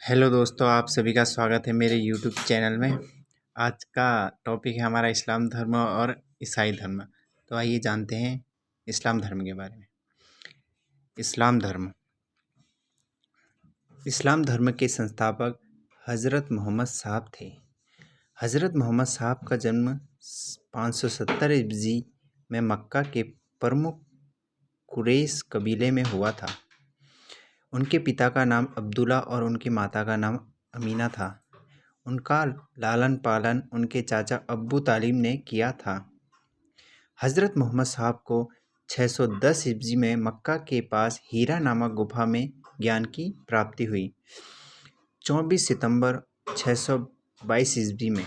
Hello दोस्तों, आप सभी का स्वागत है मेरे यूट्यूब चैनल में। आज का टॉपिक है हमारा इस्लाम धर्म और ईसाई धर्म। तो आइए जानते हैं इस्लाम धर्म के बारे में। इस्लाम धर्म इस्लाम धर्म के संस्थापक हज़रत मोहम्मद साहब थे। हज़रत मोहम्मद साहब का जन्म 570 ईस्वी में मक्का के प्रमुख कुरैश कबीले में हुआ था। उनके पिता का नाम अब्दुल्ला और उनकी माता का नाम अमीना था। उनका लालन पालन उनके चाचा अब्बू तालिब ने किया था। हज़रत मोहम्मद साहब को 610 ईस्वी में मक्का के पास हीरा नामक गुफा में ज्ञान की प्राप्ति हुई। 24 सितंबर 622 ईस्वी में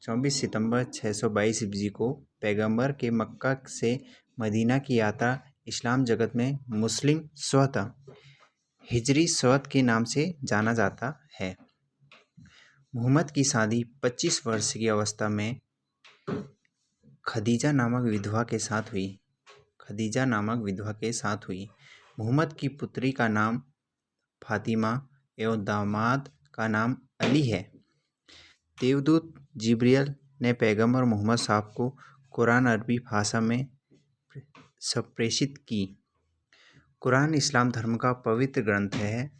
24 सितंबर 622 ईस्वी को पैगंबर के मक्का से मदीना की यात्रा इस्लाम जगत में मुस्लिम स्वतः हिजरी सवत के नाम से जाना जाता है। मोहम्मद की शादी 25 वर्ष की अवस्था में खदीजा नामक विधवा के साथ हुई। मोहम्मद की पुत्री का नाम फातिमा एवं दामाद का नाम अली है। देवदूत जिब्रील ने पैगंबर मोहम्मद साहब को कुरान अरबी भाषा में संप्रेषित की। कुरान इस्लाम धर्म का पवित्र ग्रंथ है।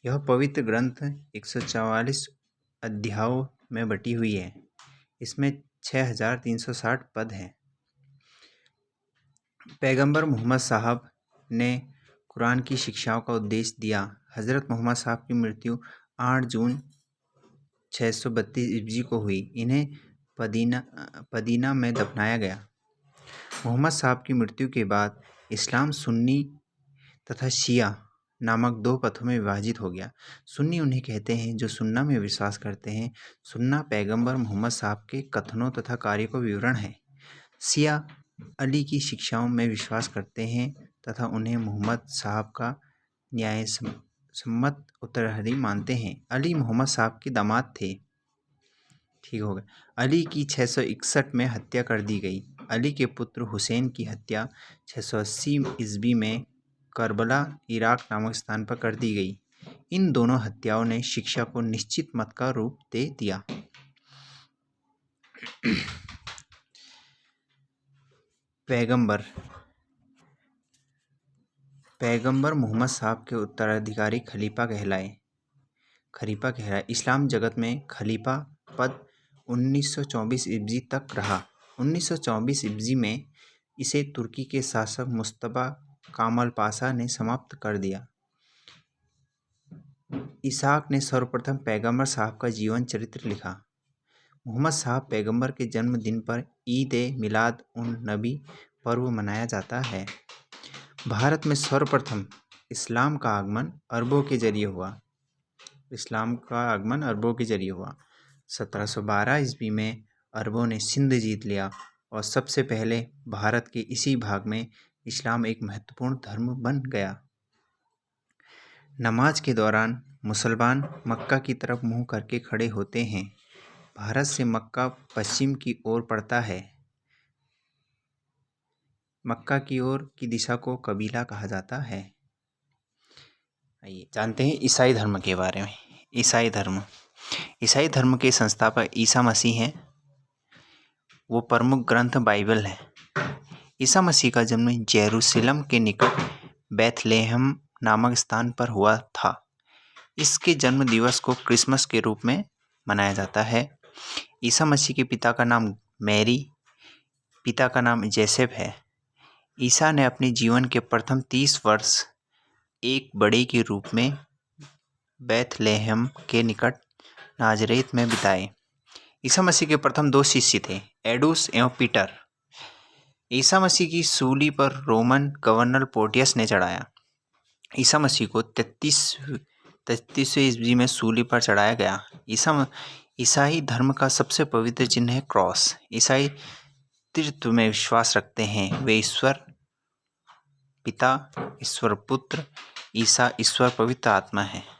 यह पवित्र ग्रंथ 144 अध्यायों में बटी हुई है। इसमें 6360 पद हैं। पैगंबर मोहम्मद साहब ने कुरान की शिक्षाओं का उपदेश दिया। हज़रत मोहम्मद साहब की मृत्यु 8 जून 632 ईस्वी को हुई। इन्हें पदीना में दफनाया गया। मोहम्मद साहब की मृत्यु के बाद इस्लाम सुन्नी तथा शिया नामक दो पथों में विभाजित हो गया। सुन्नी उन्हें कहते हैं जो सुन्ना में विश्वास करते हैं। सुन्ना पैगंबर मोहम्मद साहब के कथनों तथा कार्य का विवरण है। शिया अली की शिक्षाओं में विश्वास करते हैं तथा उन्हें मोहम्मद साहब का न्यायसम्मत उत्तराधिकारी मानते हैं। अली मोहम्मद साहब के दामाद थे। ठीक हो गया। अली की 661 में हत्या कर दी गई। अली के पुत्र हुसैन की हत्या 680 ईस्वी में करबला इराक नामक स्थान पर कर दी गई। इन दोनों हत्याओं ने शिक्षा को निश्चित मत का रूप दे दिया। पैगंबर मोहम्मद साहब के उत्तराधिकारी खलीफा कहलाए। इस्लाम जगत में खलीफा पद 1924 ईस्वी तक रहा। 1924 ईस्वी में इसे तुर्की के शासक मुस्तफा कामल पाशा ने समाप्त कर दिया। इसहाक ने सर्वप्रथम पैगंबर साहब का जीवन चरित्र लिखा। मोहम्मद साहब पैगंबर के जन्मदिन पर ईद-ए-मिलाद-उन-नबी पर्व मनाया जाता है। भारत में सर्वप्रथम इस्लाम का आगमन अरबों के जरिए हुआ। 1712 ईस्वी में अरबों ने सिंध जीत लिया और सबसे पहले भारत के इसी भाग में इस्लाम एक महत्वपूर्ण धर्म बन गया। नमाज के दौरान मुसलमान मक्का की तरफ मुंह करके खड़े होते हैं। भारत से मक्का पश्चिम की ओर पड़ता है। मक्का की ओर की दिशा को कबीला कहा जाता है। आइए जानते हैं ईसाई धर्म के बारे में। ईसाई धर्म के संस्थापक ईसा मसीह हैं। वो प्रमुख ग्रंथ बाइबल है। ईसा मसीह का जन्म जेरूसलम के निकट बैथलेहम नामक स्थान पर हुआ था। इसके जन्म दिवस को क्रिसमस के रूप में मनाया जाता है। ईसा मसीह के पिता का नाम मैरी, पिता का नाम जोसेफ है। ईसा ने अपने जीवन के प्रथम 30 वर्ष एक बड़े के रूप में बैथलेहम के निकट नाजरेत में बिताए। ईसा मसीह के प्रथम 2 शिष्य थे, एडुस एवं पीटर। ईसा मसीह की सूली पर रोमन गवर्नर पोर्टियस ने चढ़ाया। ईसा मसीह को 33वें ईस्वी में सूली पर चढ़ाया गया। ईसाई धर्म का सबसे पवित्र चिन्ह है क्रॉस। ईसाई त्रित्व में विश्वास रखते हैं। वे ईश्वर पिता, ईश्वर पुत्र, ईसा ईश्वर पवित्र आत्मा है।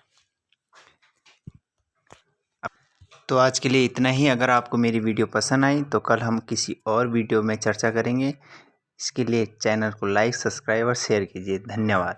तो आज के लिए इतना ही। अगर आपको मेरी वीडियो पसंद आई तो कल हम किसी और वीडियो में चर्चा करेंगे। इसके लिए चैनल को लाइक, सब्सक्राइब और शेयर कीजिए। धन्यवाद।